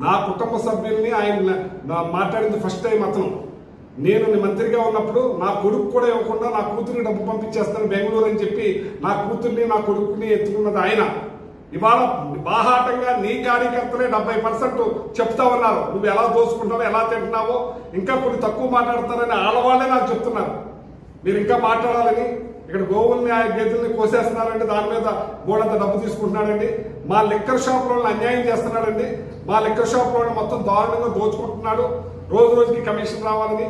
నా కుటుంబ సభ్యుల్ని ఆయన మాట్లాడింది ఫస్ట్ టైం అతను. నేను మంత్రిగా ఉన్నప్పుడు నా కొడుకు కూడా ఇవ్వకుండా నా కూతురికి డబ్బు పంపించేస్తాను బెంగళూరు అని చెప్పి నా కూతుర్ని నా కొడుకుని ఎత్తుకున్నది ఆయన. ఇవాళ బాహాటంగా నీ కార్యకర్తలే 70% చెప్తా ఉన్నారు నువ్వు ఎలా దోసుకుంటావో ఎలా తింటున్నావో, ఇంకా కొన్ని తక్కువ మాట్లాడతారని ఆడవాళ్లే నాకు చెప్తున్నారు. మీరు ఇంకా మాట్లాడాలని, ఇక్కడ గోవుల్ని గేదెల్ని కోసేస్తున్నారండి, దాని మీద బోర్డంత డబ్బు తీసుకుంటున్నాడండి, మా లిక్కర్ షాప్ లో అన్యాయం చేస్తున్నాడండి, మా లిక్కర్ షాప్ లో మొత్తం దారుణంగా దోచుకుంటున్నాడు, రోజు రోజుకి కమిషన్ రావాలని,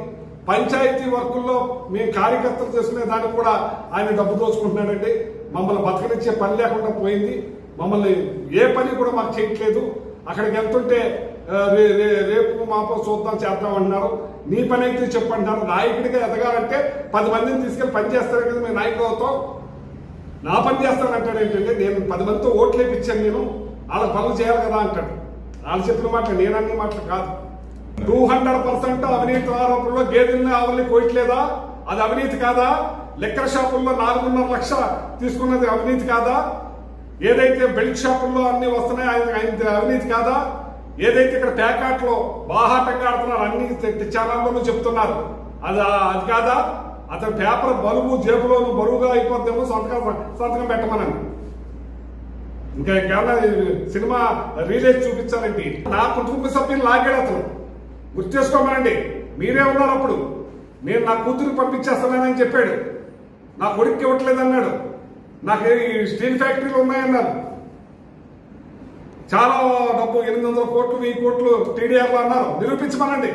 పంచాయతీ వర్కుల్లో మేము కార్యకర్తలు చేసుకునే దానికి కూడా ఆయన డబ్బు దోచుకుంటున్నాడండి, మమ్మల్ని బతకనిచ్చే పని లేకుండా పోయింది, మమ్మల్ని ఏ పని కూడా మాకు చేయట్లేదు, అక్కడికి వెళ్తుంటే రేపు మాపో చూద్దాం చేద్దాం అంటున్నారు, నీ పని అయితే చెప్పంటున్నారు. నాయకుడిగా ఎదగాలంటే 10 మందిని తీసుకెళ్లి పని చేస్తారు కదా, మేము నాయకుడు అవుతాం, నా పని చేస్తానంటాడు ఏంటంటే, నేను 10 మందితో ఓట్లు వేయించాను, నేను వాళ్ళ పనులు చేయాలి కదా అంటాడు. వాళ్ళు చెప్పిన మాటలు నేనన్ని మాటలు కాదు. 200% అవినీతి ఆరోపణలో గేదెల్ని ఆవుల్ని కోయట్లేదా, అది అవినీతి కాదా? లిక్కర్ షాపుల్లో 4.5 లక్షలు తీసుకున్నది అవినీతి కాదా? ఏదైతే బెల్ట్ షాపుల్లో అన్ని వస్తున్నాయి ఆయన అవినీతి కాదా? ఏదైతే ఇక్కడ ప్యాకాట్లో బాహాటంగా ఆడుతున్నారు అన్ని ఛానల్లోనూ చెప్తున్నారు అది కాదా? అతని పేపర్ బలువు జేబులోను బరువుగా అయిపోద్దేమో సంతకం పెట్టమనండి. ఇంకా ఏమన్నా సినిమా రిలీజ్ చూపించాలండి. నా కుటుంబ సభ్యులు లాగాడు అతను, గుర్తు చేసుకోమనండి. మీరే ఉన్నారు అప్పుడు, నేను నా కూతురు పంపించేస్తానని చెప్పాడు, నా కొడుక్కి ఇవ్వట్లేదన్నాడు, నాకు స్టీల్ ఫ్యాక్టరీలు ఉన్నాయన్నారు, చాలా డబ్బు 800 కోట్లు 1000 కోట్లు టీడీఆర్లో అన్నారు, నిరూపించమనండి.